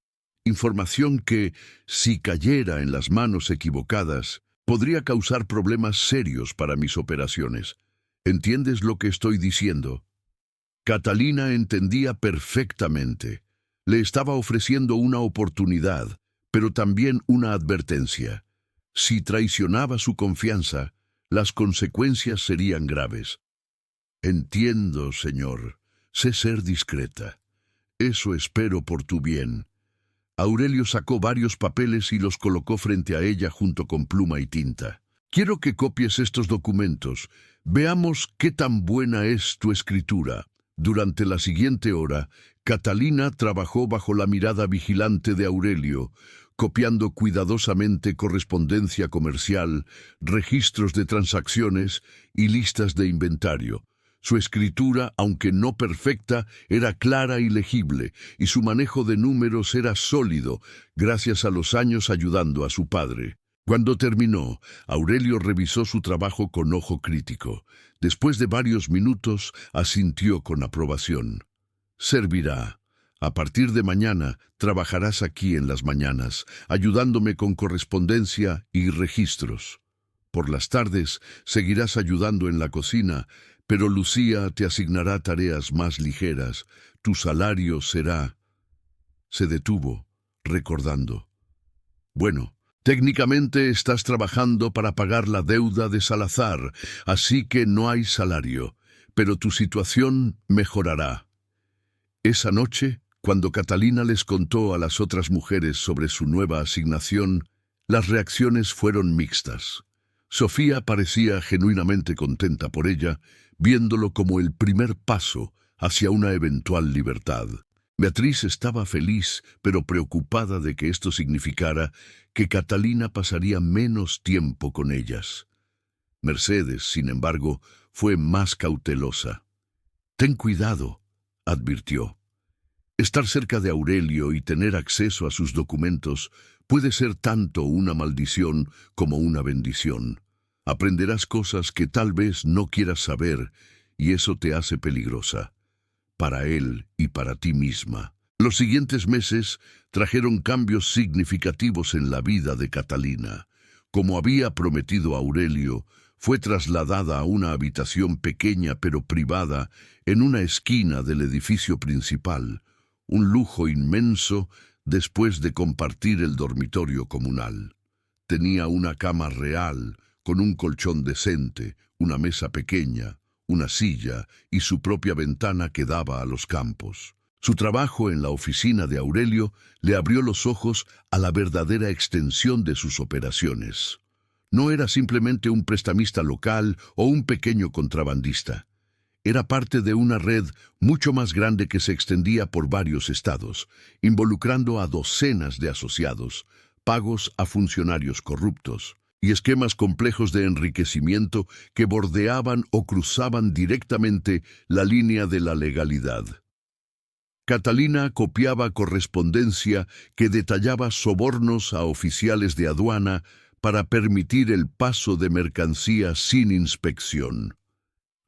Información que, si cayera en las manos equivocadas, podría causar problemas serios para mis operaciones. ¿Entiendes lo que estoy diciendo? Catalina entendía perfectamente. Le estaba ofreciendo una oportunidad, pero también una advertencia. Si traicionaba su confianza, las consecuencias serían graves. Entiendo, señor. Sé ser discreta. Eso espero por tu bien. Aurelio sacó varios papeles y los colocó frente a ella junto con pluma y tinta. Quiero que copies estos documentos. Veamos qué tan buena es tu escritura. Durante la siguiente hora, Catalina trabajó bajo la mirada vigilante de Aurelio, copiando cuidadosamente correspondencia comercial, registros de transacciones y listas de inventario. Su escritura, aunque no perfecta, era clara y legible, y su manejo de números era sólido, gracias a los años ayudando a su padre. Cuando terminó, Aurelio revisó su trabajo con ojo crítico. Después de varios minutos, asintió con aprobación. Servirá. A partir de mañana, trabajarás aquí en las mañanas, ayudándome con correspondencia y registros. Por las tardes, seguirás ayudando en la cocina, pero Lucía te asignará tareas más ligeras. Tu salario será... Se detuvo, recordando. Bueno, técnicamente estás trabajando para pagar la deuda de Salazar, así que no hay salario, pero tu situación mejorará. Esa noche, cuando Catalina les contó a las otras mujeres sobre su nueva asignación, las reacciones fueron mixtas. Sofía parecía genuinamente contenta por ella, viéndolo como el primer paso hacia una eventual libertad. Beatriz estaba feliz, pero preocupada de que esto significara que Catalina pasaría menos tiempo con ellas. Mercedes, sin embargo, fue más cautelosa. «Ten cuidado», advirtió. Estar cerca de Aurelio y tener acceso a sus documentos puede ser tanto una maldición como una bendición. Aprenderás cosas que tal vez no quieras saber y eso te hace peligrosa, para él y para ti misma. Los siguientes meses trajeron cambios significativos en la vida de Catalina. Como había prometido Aurelio, fue trasladada a una habitación pequeña pero privada en una esquina del edificio principal, un lujo inmenso después de compartir el dormitorio comunal. Tenía una cama real, con un colchón decente, una mesa pequeña, una silla y su propia ventana que daba a los campos. Su trabajo en la oficina de Aurelio le abrió los ojos a la verdadera extensión de sus operaciones. No era simplemente un prestamista local o un pequeño contrabandista. Era parte de una red mucho más grande que se extendía por varios estados, involucrando a docenas de asociados, pagos a funcionarios corruptos y esquemas complejos de enriquecimiento que bordeaban o cruzaban directamente la línea de la legalidad. Catalina copiaba correspondencia que detallaba sobornos a oficiales de aduana para permitir el paso de mercancías sin inspección.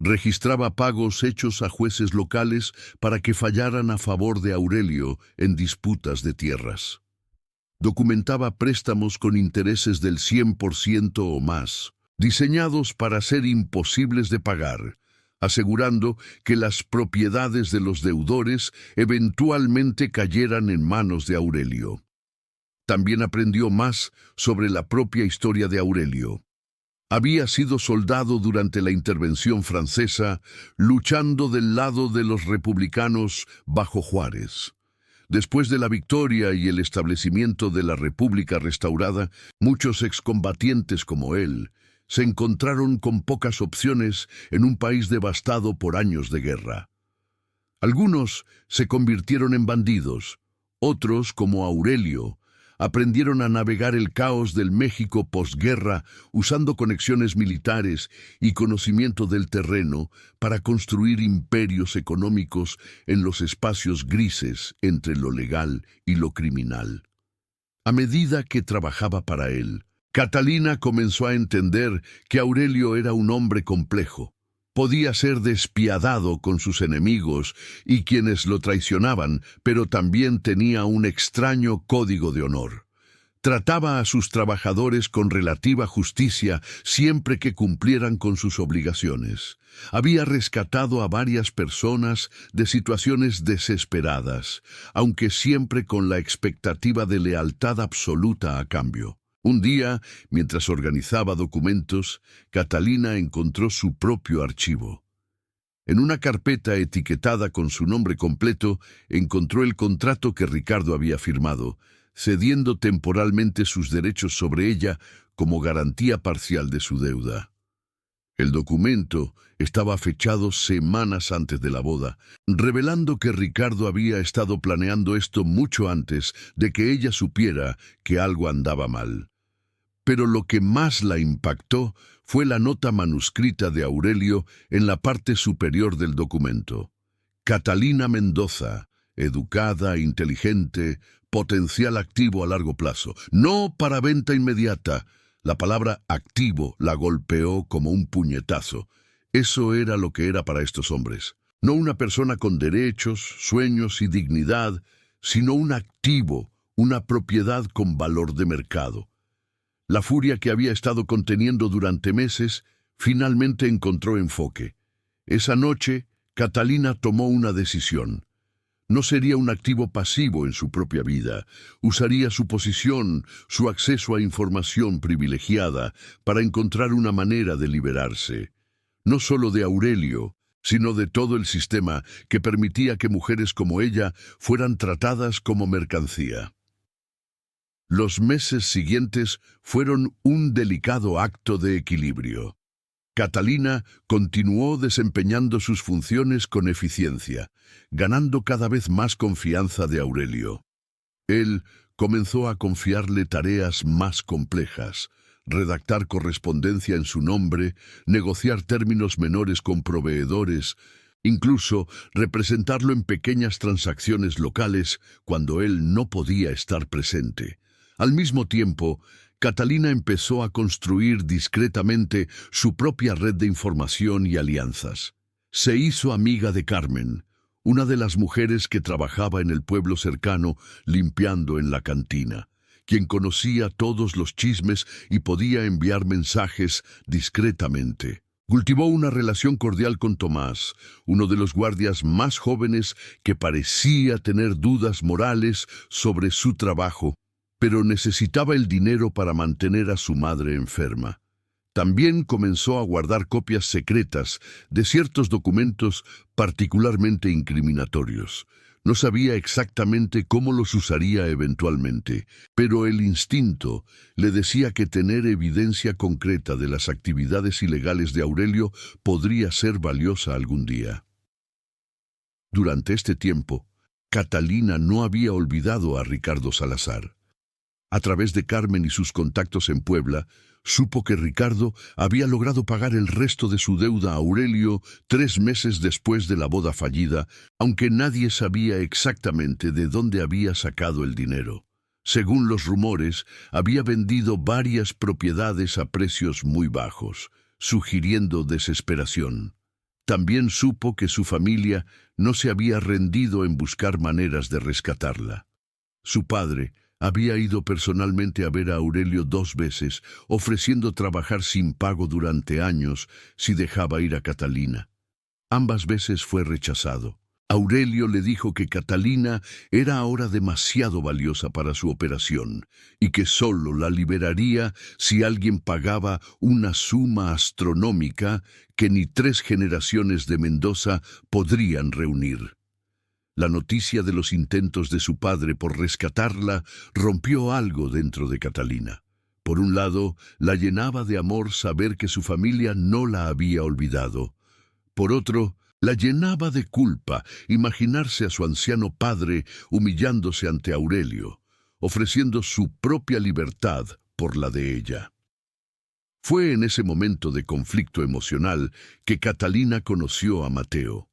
Registraba pagos hechos a jueces locales para que fallaran a favor de Aurelio en disputas de tierras. Documentaba préstamos con intereses del 100% o más, diseñados para ser imposibles de pagar, asegurando que las propiedades de los deudores eventualmente cayeran en manos de Aurelio. También aprendió más sobre la propia historia de Aurelio. Había sido soldado durante la intervención francesa, luchando del lado de los republicanos bajo Juárez. Después de la victoria y el establecimiento de la República restaurada, muchos excombatientes como él se encontraron con pocas opciones en un país devastado por años de guerra. Algunos se convirtieron en bandidos, otros, como Aurelio, aprendieron a navegar el caos del México posguerra usando conexiones militares y conocimiento del terreno para construir imperios económicos en los espacios grises entre lo legal y lo criminal. A medida que trabajaba para él, Catalina comenzó a entender que Aurelio era un hombre complejo. Podía ser despiadado con sus enemigos y quienes lo traicionaban, pero también tenía un extraño código de honor. Trataba a sus trabajadores con relativa justicia siempre que cumplieran con sus obligaciones. Había rescatado a varias personas de situaciones desesperadas, aunque siempre con la expectativa de lealtad absoluta a cambio. Un día, mientras organizaba documentos, Catalina encontró su propio archivo. En una carpeta etiquetada con su nombre completo, encontró el contrato que Ricardo había firmado, cediendo temporalmente sus derechos sobre ella como garantía parcial de su deuda. El documento estaba fechado semanas antes de la boda, revelando que Ricardo había estado planeando esto mucho antes de que ella supiera que algo andaba mal. Pero lo que más la impactó fue la nota manuscrita de Aurelio en la parte superior del documento. Catalina Mendoza, educada, inteligente, potencial activo a largo plazo, no para venta inmediata. La palabra activo la golpeó como un puñetazo. Eso era lo que era para estos hombres. No una persona con derechos, sueños y dignidad, sino un activo, una propiedad con valor de mercado. La furia que había estado conteniendo durante meses finalmente encontró enfoque. Esa noche, Catalina tomó una decisión. No sería un activo pasivo en su propia vida. Usaría su posición, su acceso a información privilegiada, para encontrar una manera de liberarse. No solo de Aurelio, sino de todo el sistema que permitía que mujeres como ella fueran tratadas como mercancía. Los meses siguientes fueron un delicado acto de equilibrio. Catalina continuó desempeñando sus funciones con eficiencia, ganando cada vez más confianza de Aurelio. Él comenzó a confiarle tareas más complejas, redactar correspondencia en su nombre, negociar términos menores con proveedores, incluso representarlo en pequeñas transacciones locales cuando él no podía estar presente. Al mismo tiempo, Catalina empezó a construir discretamente su propia red de información y alianzas. Se hizo amiga de Carmen, una de las mujeres que trabajaba en el pueblo cercano limpiando en la cantina, quien conocía todos los chismes y podía enviar mensajes discretamente. Cultivó una relación cordial con Tomás, uno de los guardias más jóvenes que parecía tener dudas morales sobre su trabajo, pero necesitaba el dinero para mantener a su madre enferma. También comenzó a guardar copias secretas de ciertos documentos particularmente incriminatorios. No sabía exactamente cómo los usaría eventualmente, pero el instinto le decía que tener evidencia concreta de las actividades ilegales de Aurelio podría ser valiosa algún día. Durante este tiempo, Catalina no había olvidado a Ricardo Salazar. A través de Carmen y sus contactos en Puebla, supo que Ricardo había logrado pagar el resto de su deuda a Aurelio 3 meses después de la boda fallida, aunque nadie sabía exactamente de dónde había sacado el dinero. Según los rumores, había vendido varias propiedades a precios muy bajos, sugiriendo desesperación. También supo que su familia no se había rendido en buscar maneras de rescatarla. Su padre había ido personalmente a ver a Aurelio 2 veces, ofreciendo trabajar sin pago durante años si dejaba ir a Catalina. Ambas veces fue rechazado. Aurelio le dijo que Catalina era ahora demasiado valiosa para su operación y que solo la liberaría si alguien pagaba una suma astronómica que ni 3 generaciones de Mendoza podrían reunir. La noticia de los intentos de su padre por rescatarla rompió algo dentro de Catalina. Por un lado, la llenaba de amor saber que su familia no la había olvidado. Por otro, la llenaba de culpa imaginarse a su anciano padre humillándose ante Aurelio, ofreciendo su propia libertad por la de ella. Fue en ese momento de conflicto emocional que Catalina conoció a Mateo.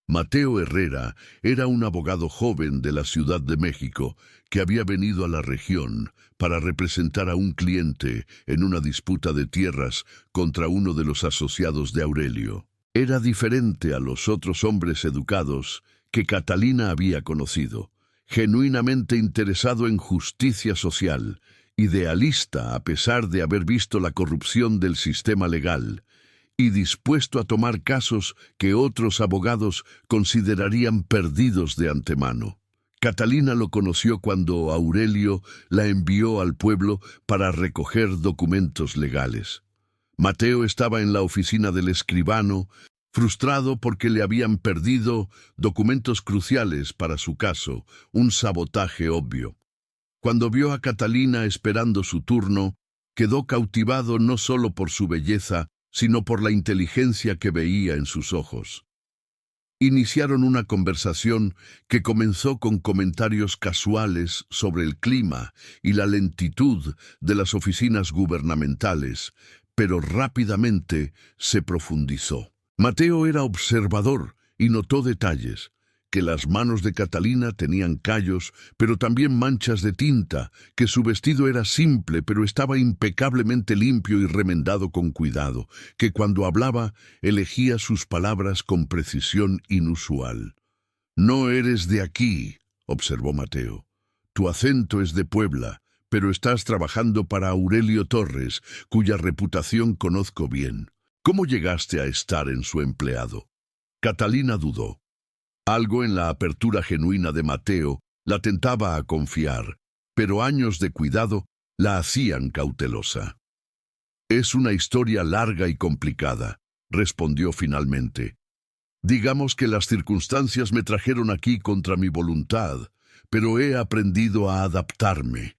Mateo Herrera era un abogado joven de la Ciudad de México que había venido a la región para representar a un cliente en una disputa de tierras contra uno de los asociados de Aurelio. Era diferente a los otros hombres educados que Catalina había conocido, genuinamente interesado en justicia social, idealista a pesar de haber visto la corrupción del sistema legal, y dispuesto a tomar casos que otros abogados considerarían perdidos de antemano. Catalina lo conoció cuando Aurelio la envió al pueblo para recoger documentos legales. Mateo estaba en la oficina del escribano, frustrado porque le habían perdido documentos cruciales para su caso, un sabotaje obvio. Cuando vio a Catalina esperando su turno, quedó cautivado no solo por su belleza, sino por la inteligencia que veía en sus ojos. Iniciaron una conversación que comenzó con comentarios casuales sobre el clima y la lentitud de las oficinas gubernamentales, pero rápidamente se profundizó. Mateo era observador y notó detalles, que las manos de Catalina tenían callos, pero también manchas de tinta, que su vestido era simple, pero estaba impecablemente limpio y remendado con cuidado, que cuando hablaba elegía sus palabras con precisión inusual. «No eres de aquí», observó Mateo. «Tu acento es de Puebla, pero estás trabajando para Aurelio Torres, cuya reputación conozco bien. ¿Cómo llegaste a estar en su empleado?» Catalina dudó. Algo en la apertura genuina de Mateo la tentaba a confiar, pero años de cuidado la hacían cautelosa. «Es una historia larga y complicada», respondió finalmente. «Digamos que las circunstancias me trajeron aquí contra mi voluntad, pero he aprendido a adaptarme».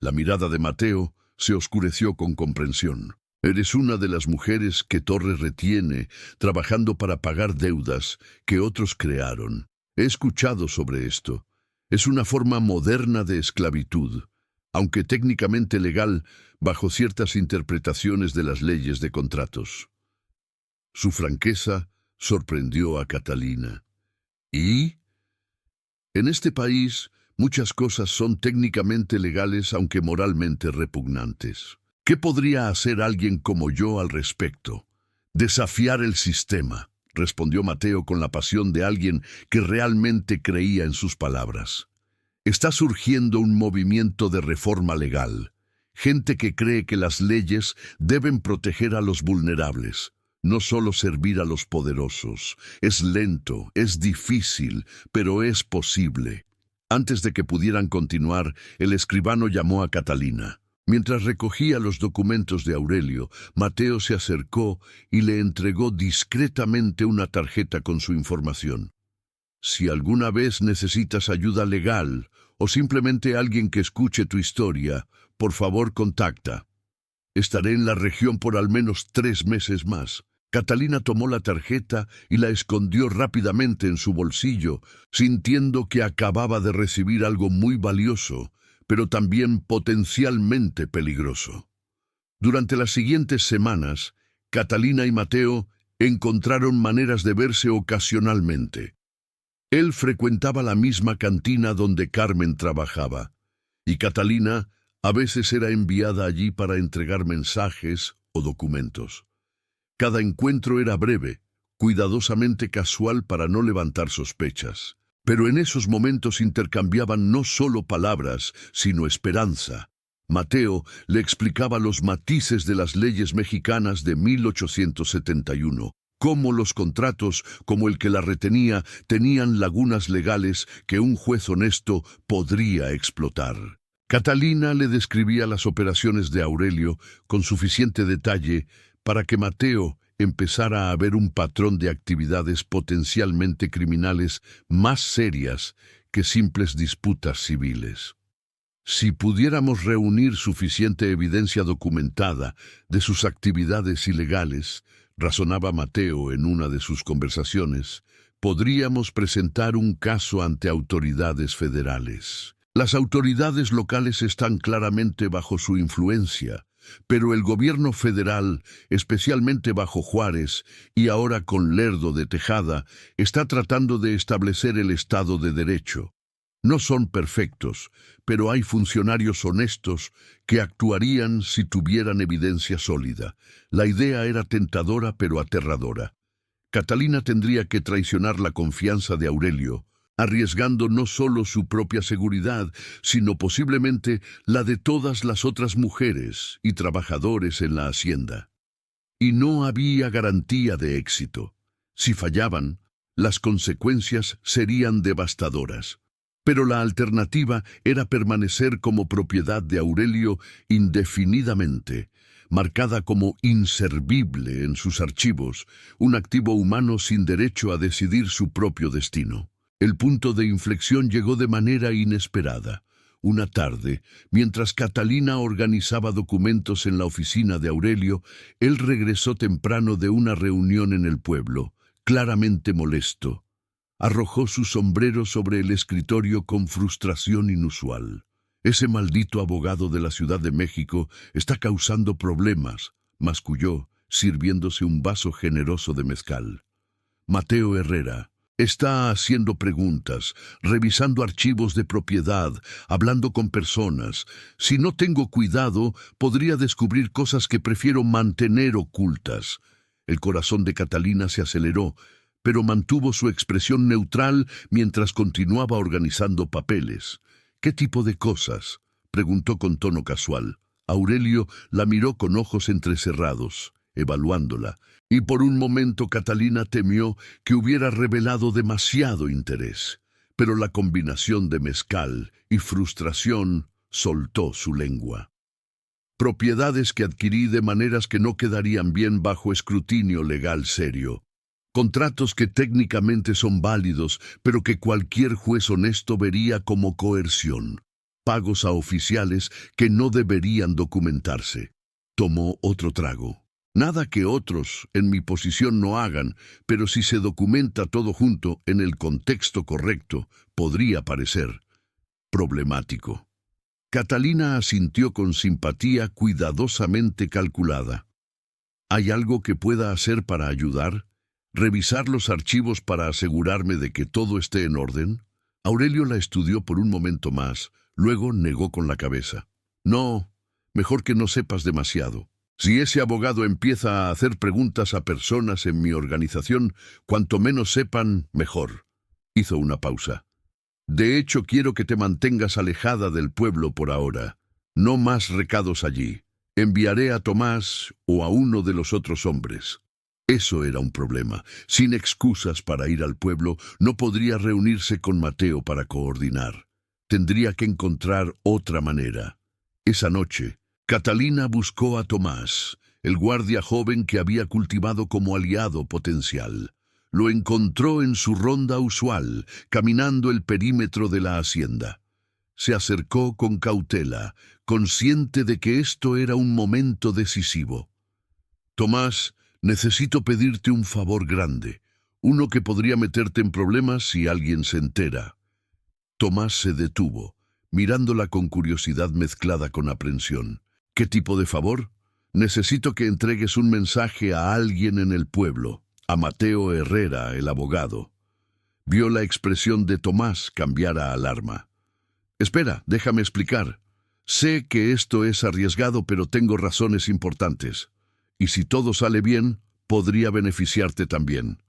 La mirada de Mateo se oscureció con comprensión. «Eres una de las mujeres que Torres retiene trabajando para pagar deudas que otros crearon. He escuchado sobre esto. Es una forma moderna de esclavitud, aunque técnicamente legal bajo ciertas interpretaciones de las leyes de contratos». Su franqueza sorprendió a Catalina. «¿Y? En este país muchas cosas son técnicamente legales aunque moralmente repugnantes. ¿Qué podría hacer alguien como yo al respecto?» «Desafiar el sistema», respondió Mateo con la pasión de alguien que realmente creía en sus palabras. «Está surgiendo un movimiento de reforma legal. Gente que cree que las leyes deben proteger a los vulnerables, no solo servir a los poderosos. Es lento, es difícil, pero es posible». Antes de que pudieran continuar, el escribano llamó a Catalina. Mientras recogía los documentos de Aurelio, Mateo se acercó y le entregó discretamente una tarjeta con su información. «Si alguna vez necesitas ayuda legal o simplemente alguien que escuche tu historia, por favor contacta. Estaré en la región por al menos 3 meses más». Catalina tomó la tarjeta y la escondió rápidamente en su bolsillo, sintiendo que acababa de recibir algo muy valioso, pero también potencialmente peligroso. Durante las siguientes semanas, Catalina y Mateo encontraron maneras de verse ocasionalmente. Él frecuentaba la misma cantina donde Carmen trabajaba, y Catalina a veces era enviada allí para entregar mensajes o documentos. Cada encuentro era breve, cuidadosamente casual para no levantar sospechas. Pero en esos momentos intercambiaban no solo palabras, sino esperanza. Mateo le explicaba los matices de las leyes mexicanas de 1871, cómo los contratos, como el que la retenía, tenían lagunas legales que un juez honesto podría explotar. Catalina le describía las operaciones de Aurelio con suficiente detalle para que Mateo empezara a ver un patrón de actividades potencialmente criminales más serias que simples disputas civiles. Si pudiéramos reunir suficiente evidencia documentada de sus actividades ilegales, razonaba Mateo en una de sus conversaciones, podríamos presentar un caso ante autoridades federales. Las autoridades locales están claramente bajo su influencia, pero el gobierno federal, especialmente bajo Juárez y ahora con Lerdo de Tejada, está tratando de establecer el Estado de Derecho. No son perfectos, pero hay funcionarios honestos que actuarían si tuvieran evidencia sólida. La idea era tentadora pero aterradora. Catalina tendría que traicionar la confianza de Aurelio, arriesgando no solo su propia seguridad, sino posiblemente la de todas las otras mujeres y trabajadores en la hacienda. Y no había garantía de éxito. Si fallaban, las consecuencias serían devastadoras. Pero la alternativa era permanecer como propiedad de Aurelio indefinidamente, marcada como inservible en sus archivos, un activo humano sin derecho a decidir su propio destino. El punto de inflexión llegó de manera inesperada. Una tarde, mientras Catalina organizaba documentos en la oficina de Aurelio, él regresó temprano de una reunión en el pueblo, claramente molesto. Arrojó su sombrero sobre el escritorio con frustración inusual. Ese maldito abogado de la Ciudad de México está causando problemas, masculló, sirviéndose un vaso generoso de mezcal. Mateo Herrera está haciendo preguntas, revisando archivos de propiedad, hablando con personas. Si no tengo cuidado, podría descubrir cosas que prefiero mantener ocultas. El corazón de Catalina se aceleró, pero mantuvo su expresión neutral mientras continuaba organizando papeles. ¿Qué tipo de cosas?, preguntó con tono casual. Aurelio la miró con ojos entrecerrados, evaluándola, y por un momento Catalina temió que hubiera revelado demasiado interés. Pero la combinación de mezcal y frustración soltó su lengua. Propiedades que adquirí de maneras que no quedarían bien bajo escrutinio legal serio. Contratos que técnicamente son válidos, pero que cualquier juez honesto vería como coerción. Pagos a oficiales que no deberían documentarse. Tomó otro trago. Nada que otros en mi posición no hagan, pero si se documenta todo junto en el contexto correcto, podría parecer problemático. Catalina asintió con simpatía cuidadosamente calculada. ¿Hay algo que pueda hacer para ayudar? ¿Revisar los archivos para asegurarme de que todo esté en orden? Aurelio la estudió por un momento más, luego negó con la cabeza. No, mejor que no sepas demasiado. Si ese abogado empieza a hacer preguntas a personas en mi organización, cuanto menos sepan, mejor. Hizo una pausa. De hecho, quiero que te mantengas alejada del pueblo por ahora. No más recados allí. Enviaré a Tomás o a uno de los otros hombres. Eso era un problema. Sin excusas para ir al pueblo, no podría reunirse con Mateo para coordinar. Tendría que encontrar otra manera. Esa noche, Catalina buscó a Tomás, el guardia joven que había cultivado como aliado potencial. Lo encontró en su ronda usual, caminando el perímetro de la hacienda. Se acercó con cautela, consciente de que esto era un momento decisivo. Tomás, necesito pedirte un favor grande, uno que podría meterte en problemas si alguien se entera. Tomás se detuvo, mirándola con curiosidad mezclada con aprensión. ¿Qué tipo de favor? Necesito que entregues un mensaje a alguien en el pueblo, a Mateo Herrera, el abogado. Vio la expresión de Tomás cambiar a alarma. Espera, déjame explicar. Sé que esto es arriesgado, pero tengo razones importantes. Y si todo sale bien, podría beneficiarte también.